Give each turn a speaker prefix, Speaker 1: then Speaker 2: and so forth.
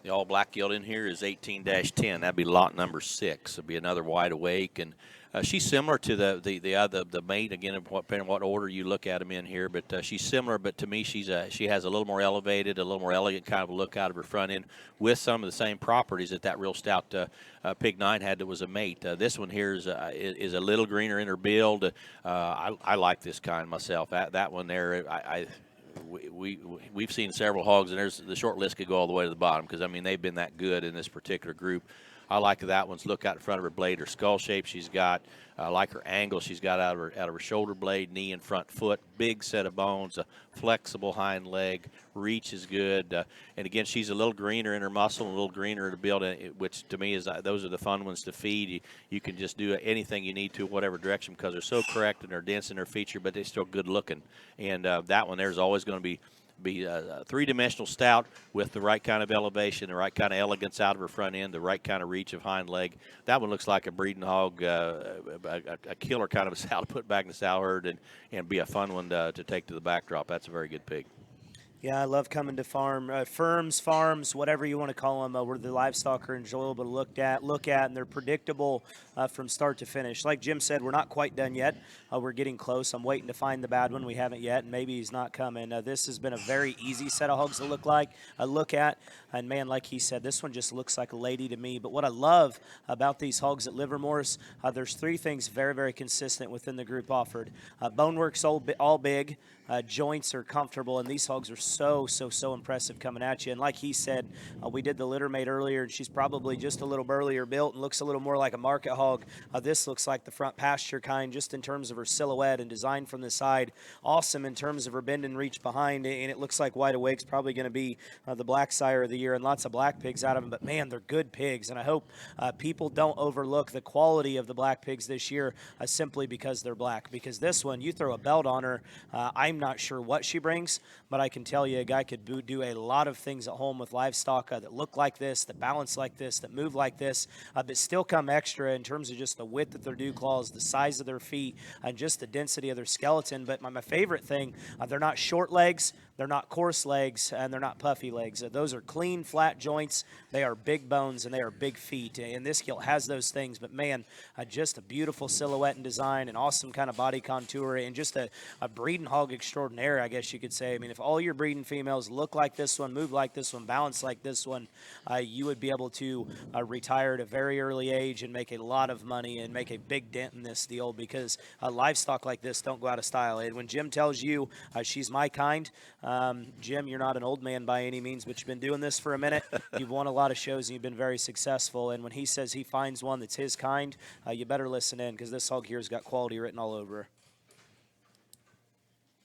Speaker 1: The all black gilt in here is 18-10. That'd be lot number 6. It'd be another wide awake, and she's similar to the mate again, depending on what order you look at them in here. But she's similar, but to me, she has a little more elevated, a little more elegant kind of a look out of her front end, with some of the same properties that real stout Pig 9 had that was a mate. This one here is a little greener in her build. I like this kind myself. That one there, we've seen several hogs, and there's the short list could go all the way to the bottom because I mean they've been that good in this particular group. I like that one's look out in front of her blade, her skull shape she's got. I like her angle she's got out of her shoulder blade, knee and front foot. Big set of bones, a flexible hind leg, reach is good, and again she's a little greener in her muscle, and a little greener in her build, which to me is those are the fun ones to feed. You can just do anything you need to, whatever direction, because they're so correct and they're dense in their feature, but they're still good looking. And that one there's always going to be a three-dimensional stout with the right kind of elevation, the right kind of elegance out of her front end, the right kind of reach of hind leg. That one looks like a breeding hog, a killer kind of a sow to put back in the sow herd and be a fun one to take to the backdrop. That's a very good pig.
Speaker 2: Yeah, I love coming to firms, farms, whatever you want to call them, where the livestock are enjoyable to look at, and they're predictable from start to finish. Like Jim said, we're not quite done yet. We're getting close. I'm waiting to find the bad one. We haven't yet, and maybe he's not coming. This has been a very easy set of hogs to look at, and man, like he said, this one just looks like a lady to me. But what I love about these hogs at Livermore's, there's 3 things very, very consistent within the group offered. Bonework's all big. Joints are comfortable, and these hogs are so impressive coming at you. And like he said, we did the litter mate earlier, and she's probably just a little burlier built and looks a little more like a market hog. This looks like the front pasture kind, just in terms of her silhouette and design from the side. Awesome in terms of her bend and reach behind, and it looks like Wide Awake's probably going to be the black sire of the year, and lots of black pigs out of them. But man, they're good pigs, and I hope people don't overlook the quality of the black pigs this year simply because they're black. Because this one, you throw a belt on her, I'm not sure what she brings, but I can tell you a guy could do a lot of things at home with livestock that look like this, that balance like this, that move like this, but still come extra in terms of just the width of their dew claws, the size of their feet, and just the density of their skeleton. But my favorite thing, they're not short legs, they're not coarse legs, and they're not puffy legs. Those are clean, flat joints. They are big bones, and they are big feet. And this gilt has those things. But, man, just a beautiful silhouette and design, an awesome kind of body contour, and just a breeding hog extraordinaire, I guess you could say. I mean, if all your breeding females look like this one, move like this one, balance like this one, you would be able to retire at a very early age and make a lot of money and make a big dent in this deal, because livestock like this don't go out of style. And when Jim tells you she's my kind, Jim, you're not an old man by any means, but you've been doing this for a minute. You've won a lot of shows, and you've been very successful. And when he says he finds one that's his kind, you better listen in, because this hog here has got quality written all over her.